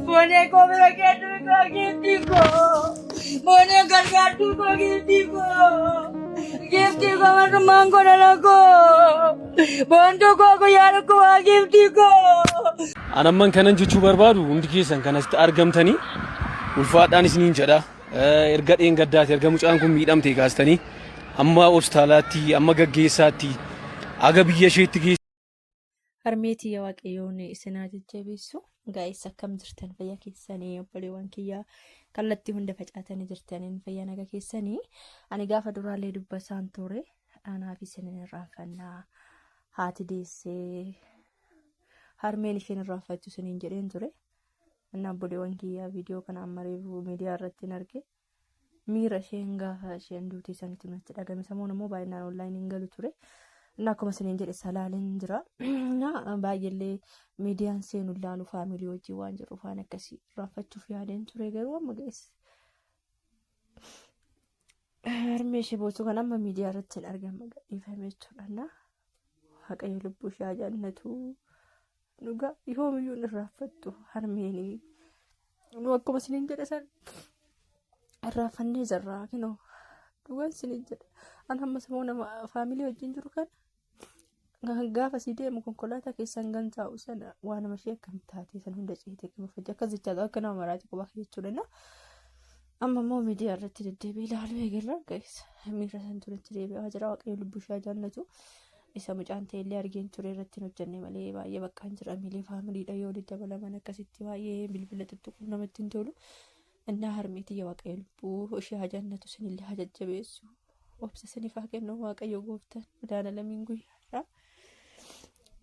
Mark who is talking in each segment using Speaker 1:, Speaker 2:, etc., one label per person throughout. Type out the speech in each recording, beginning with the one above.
Speaker 1: Bone ko mera ketu ko gifti ko. Bone gargatu ko gifti ko. Gifti ko man mango na ko. Bonto ko yaar ko gifti ko.
Speaker 2: Anamman kanan jechuu barbaadu hundi keessan kanatti argamtanii ulfaadhaan isiniin jedha. Erga dheengaddaati erga mucaan kun miidhamte kaastanii amma hospitaalaatti amma gaggeessaatti aga biyya isheetti geesse.
Speaker 3: Harmeetii yaa waaqayyoon isinaa jajjabeessu gaa'is akkam jirtan fayyaa keessanii obboleewwan kiyyaa kallattii hunda facaatanii jirtaniin fayyaa naga keessanii ani gaafa duraalee dubbasaan ture anaaf isin irraanfannaa haati deessee harmeen isheen irraanfattu isiniin jedheen ture annaa obboleewwan kiyyaa viidiyoo kana ammareefu miidiyaa irratti hin arge miira isheen gaafa isheen duutii sanitti natti dhagame samuun immoo baay'inaan onlaayinii hin galu ture. Na akkuma isiniin jedhe salaaleen jira. Na baay'eellee miidiyaan seenu ilaalu faamilii wajjin waan jiruuf waan akkasii irraanfachuuf yaadeen ture garuu amma geesse. Harmee ishee boosu kan amma miidiyaa irratti hin argamu gadhiifame jechuudha. Na waaqayyo lubbuu ishee jaallatu dhugaa yoomiyyuu hin irraanfattu harmeenii. Nu akkuma isiniin jedhe san irraanfannee jirra kinoo dhugaan isiniin jedhe. An amma sammuu nama faamilii wajjin jiru kana. Gaafa si deemu konkolaataa keessan gantaa'u sana waan nama ishee akkam taatee san hunda ceetee qaba fajja akkas jechaadha akka nama maraati quba jechuudha. Amma immoo miidiyaa irratti deddeebi'ee ilaaluu eegarra gaa'isa miira san turetti deebi'aa jira waaqayyo lubbuu ishee jaallatu isa mucaan ta'ellee argeen ture irratti hojjenne malee baay'ee bakka hin jiramilee faamiliidha yoo daddabalaman akkasitti baay'ee bilbila tuttuquun namatti hin tolu. Innaa harmeetii waaqayyo lubbuu ishee jaallatu sinillee hajajjabeessu obsa siniif haa kennu waaqayyo gooftaan madaala lamiin guyyaadha.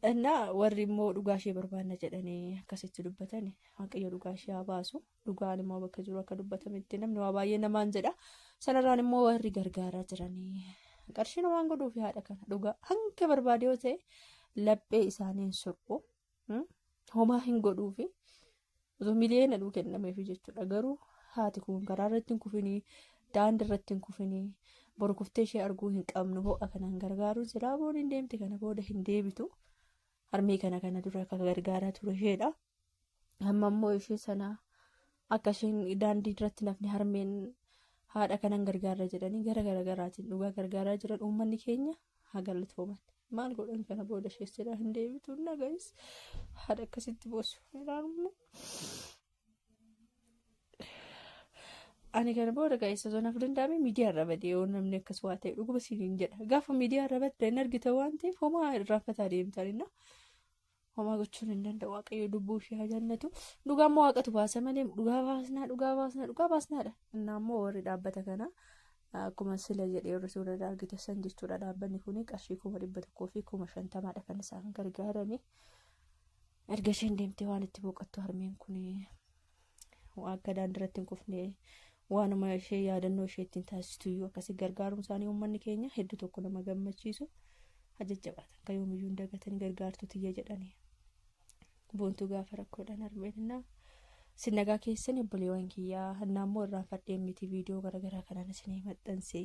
Speaker 3: Innaa warri immoo dhugaa ishee barbaanna jedhanii akkasitti dubbatan waaqayyo dhugaa ishee haa baasu dhugaan immoo bakka jiru akka dubbatametti namni waa baay'ee namaan jedha sanarraan immoo warri gargaaraa jiranii qarshii namaan godhuuf yaada kana dhugaa hanga barbaade yoo ta'e laphee isaaniin surbu homaa hin godhuufi osoo miliyoona dhuu kennameef jechuudha garuu haati kun karaa irratti hin kufinii daandii irratti hin kufinii boru kuftee ishee arguu hin qabnu ho'a kanaan gargaaruun silaa boon hin deemte kana booda hin deebitu. Harmee kana dura akka gargaaraa ture isheedha. Amma immoo ishee sana akka isheen daandii irratti nafni harmeen haadha kanan gargaara jedhanii gara garaagaraatiin dhugaa gargaaraa jiran uummanni keenya haa galatooman. Maal godhan kana booda ishee silaa hin deebitu nagayis haadha akkasitti boosu. Ani kana booda gaa'isa zonaaf danda'ame miidiyaa irra badee yoo namni akkas waa ta'e dhuguma siin jedha. Gaafa miidiyaa irra badde hin argite waan ta'eef homaa irraanfataa deemtanidha. Homaa gochuun hin danda'u waaqayyo lubbuu ishee jaallatu. Dhugaa immoo waaqatu baasa malee dhugaa baasnaadha. Innaa immoo warri dhaabbata kana akkuma sila jedhee warri suura argite san jechuudha dhaabbanni kun qarshii 100,000 fi 50,000 kan isaan gargaarani. Erga isheen deemtee waan itti boqottu harmeen kun akka daandiirratti hin kufne waanuma ishee yaadannoo ishee ittiin taasistu iyyuu akkasii gargaaruun isaanii uummanni keenya hedduu tokko nama gammachiisu jajjabaatan kan yoomiyyuu hin dagatanii gargaartu tiyya jedhanii boontuu gaafa rakkoodhaan harmeenna sinnagaa keessan obboleewwan kiyyaa hannaammoo irraanfadhee miti viidiyoo garaagaraa kanaan isinii maxxansee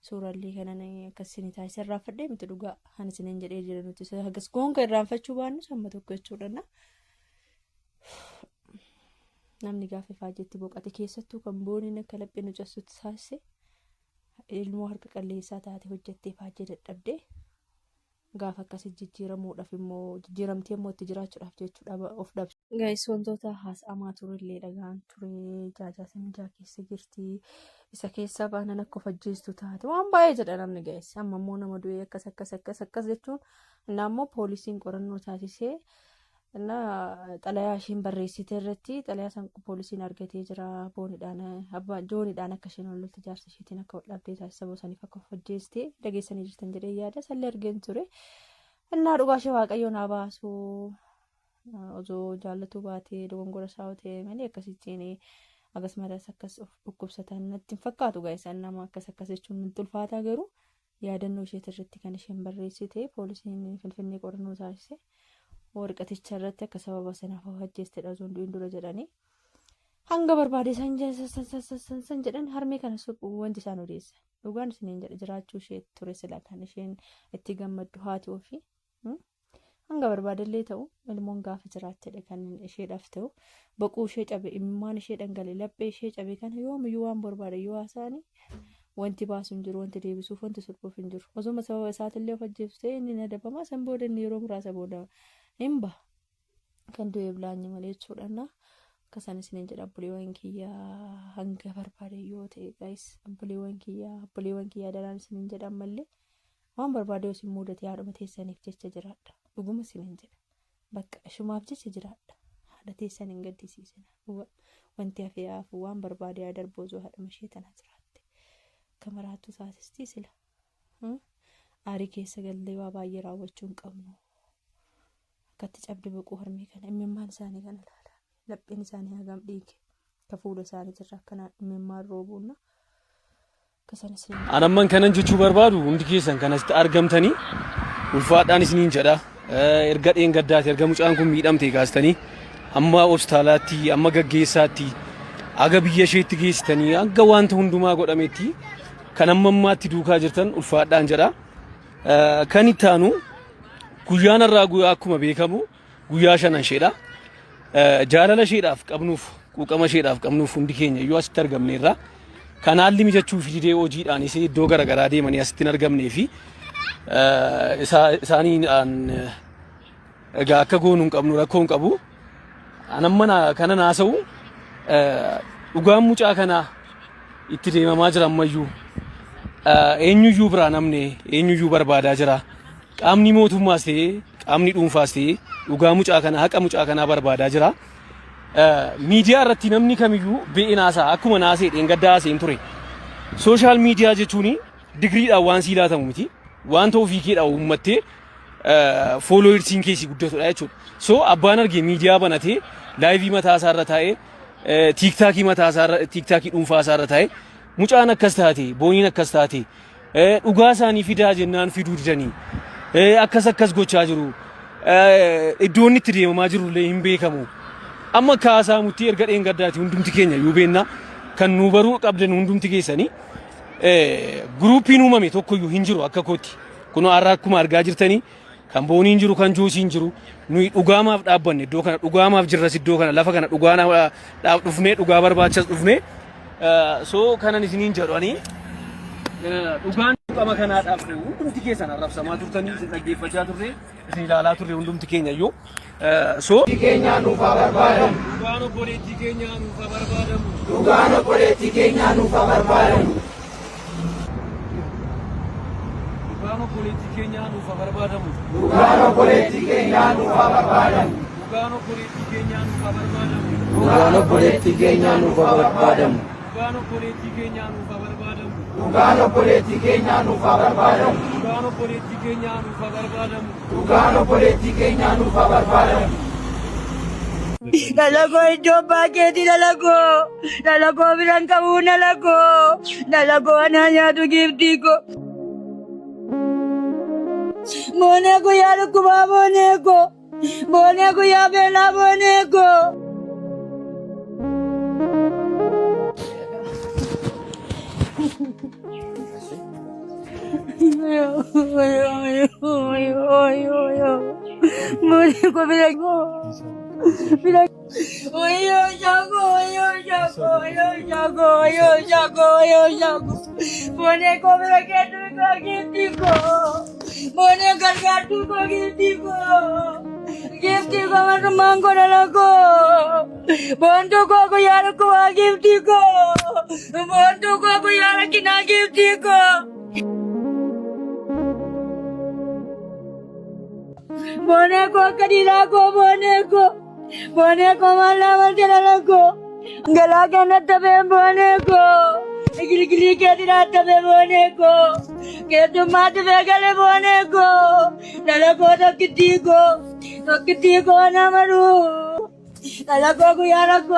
Speaker 3: suuraallee kanaan akkasiin taasisa irraanfadhee miti dhugaa kan isiniin jedhee jira nuti hagas goonka irraanfachuu baannu samma tokko jechuudha. Namni gaafa faajetti boqate keessattuu kan booniin akka lapheen hojjetutti taasise ilmoo harka qalleessaa taate hojjettee faajee dadhabdee gaafa akkasii jijjiiramuudhaaf immoo jijjiiramtee immoo itti jiraachuudhaaf jechuudha of dhabse. Gaa'is wantoota haasa'amaa turellee dhagaan ture jaajaasan ijaa keessa jirti isa keessa baanan akka of ajjeestu taate waan baay'ee jedha namni gaa'is amma immoo nama du'ee akkas jechuun naammoo poolisiin qorannoo taasisee. Xalayaa isheen barreessite irratti xalayaa san poolisiin argatee jira jooniidhaan akka isheen walitti jaarsa isheetiin akka wal dhabdee taasisa boosaniif akka of ajjeestee dhageessanii jirtan jedhee yaada sallee argeen ture. Innaa dhugaa ishee waaqayyoon haa baasu osoo jaallatu baatee dogongora isaa ta'e malee akkasittiin akkasumas akkas of dhukkubsatan natti hin fakkaatu gaa'isaan nama akkas jechuun nutti ulfaataa garuu yaadannoo isheet irratti kan isheen barreessite poolisiin finfinnee qorannoo taasise. Warqaticha irratti akka sababa sanaaf hojjeestedha osoo du'in dura jedhanii hanga barbaade san jedhan harmee kana wanti isaan odeessa dhugaan isiniin jedha jiraachuu ishee ture sila kan isheen itti gammaddu haati ofii hanga barbaadallee ta'u ilmoon gaafa jiraattedha kan isheedhaaf ta'u baquu ishee cabe imimmaan ishee dhangale laphee ishee cabe kana yoomiyyuu waan barbaade yoo haasa'anii wanti baasuu hin jiru wanti deebisuuf wanti sulquuf hin jiru osuma sababa isaatillee of ajjeefsee inni nadabamaa san booda inni yeroo muraasa booda hin baha kan du'ee bilaanyi malee jechuudha. Akkasan isiniin jedha obboleewwan kiyyaa hanga barbaade yoo ta'e guys obboleewwan kiyyaa daraan isiniin jedha ammallee waan barbaade yoo isin mudate haadhuma teessaniif jecha jiraadha dhuguma isiniin jedha bakka shumaaf jecha jiraadha haadha teessan hin gaddisiisina wanti hafee hafu waan barbaade yaa darboo osoo haadhuma ishee tana jiraatte kamaraattu saasistii sila aarii keessa gallee waa baay'ee raawwachuu hin qabnu akkatti cabdi baquu harmee kana imimmaan isaanii kana laala. Lapheen isaanii hagam dhiige ka fuula isaanii irraa akkanaan imimmaan roobuuna akkasanis
Speaker 2: anamman kanan jechuu barbaadu hundi keessan kanatti argamtanii ulfaadhaan isiniin jedha erga dheen gaddaati erga mucaan kun miidhamte kaastanii amma hospitaalaatti amma gaggeessaatti aga biyya isheetti geessitanii hanga wanta hundumaa godhametti kan ammammaatti duukaa jirtan ulfaadhaan jedha kan itti aanu guyyaan irraa guyyaa akkuma beekamu guyyaa shanan isheedha. Jaalala isheedhaaf qabnuuf quuqama isheedhaaf qabnuuf hundi keenya iyyuu asitti argamneerra kan haalli mijachuuf didee hojiidhaan isee iddoo garaagaraa deemanii asitti hin argamnee fi isaaniidhaan egaa akka goonuu hin qabnu rakkoo hin qabu anamma kana naasa'u dhugaan mucaa kanaa itti deemamaa jira ammayyuu eenyuyyuu biraa namne eenyuyyuu barbaadaa jira qaamni mootummaas ta'ee qaamni dhuunfaas ta'ee dhugaa mucaa kana haqa mucaa kanaa barbaadaa jira. Miidiyaa irratti namni kamiyyuu be'ee naasaa akkuma naasee dheengaddaa haaseen ture. Sooshaal miidiyaa jechuun digriidhaan waan sii laatamu miti. Wanta ofii keedhaan uummattee foolooyirsiin keessi guddatudha jechuudha. So abbaan argee miidiyaa banatee laayivii mataa isaarra taa'ee tiiktaakii dhuunfaa isaarra taa'ee mucaan akkas taate booniin akkas taate dhugaa isaanii fidaa jennaan fiduu didanii akkas gochaa jiru. Iddoon itti deemamaa jirullee hin beekamu. Amma kaasaa mutti erga dheen gaddaati hundumti keenya yoo beenna kan nu baruu qabdan hundumti keessanii guruupiin uumame tokkoyyuu hin jiru akka kootti. Kun har'a akkuma argaa jirtanii kan booniin jiru kan joosiin jiru nuyi dhugaamaaf dhaabbanne iddoo kana dhugaamaaf jirras iddoo kana lafa kana dhugaanaaf dhufnee dhugaa barbaachas dhufnee so kanan isiniin jedhanii dhugaan qama kanaadhaaf hundumti keessan arrabsamaa turtanii isin dhaggeeffachaa turre isin ilaalaa turre hundumti keenya iyyuu so
Speaker 4: keenya nuuf barbaadamu
Speaker 2: dhugaan obboleettii keenya nuuf barbaadamu
Speaker 4: dhugaan obboleettii keenya nuuf barbaadamu
Speaker 2: dhugaan obboleettii keenya nuuf barbaadamu
Speaker 4: dhugaan obboleettii keenya nuuf barbaadamu
Speaker 2: dhugaan obboleettii keenya nuuf barbaadamu
Speaker 4: dhugaan obboleettii keenya nuuf barbaadamu
Speaker 2: dhugaan obboleettii keenya nuuf barbaadamu
Speaker 4: dhugaan obboleettii keenya nuuf barbaadamu
Speaker 2: dhugaan obboleettii keenya nuuf barbaadamu
Speaker 4: dhugaan obboleettii keenya nuuf barbaadamu
Speaker 1: Dalagoo iddoo baakeetii dalagoo biraan qabuu dalagoo anaa nyaatu giiftii ko moonee ko yaa dhukkubaa moonee ko yaa beelaa moonee ko moonee ko biraan Oyo shago. Bone ko mera ketu ko gifti ko. Bone gargatu ko gifti ko. Gifti ko mar mango nalago. Bondu ko yar ko gifti ko. Bondu ko yar kina gifti ko. Bone ko kadila ko bone ko mala maltela ko gala kana tabe bone ko gili ke dira tabe bone ko ke to mat be gale bone ko dala ko takti ko na maru dala ko yara ko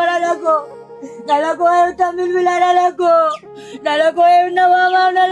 Speaker 1: dala ko tamil bilala ko dala ko na mama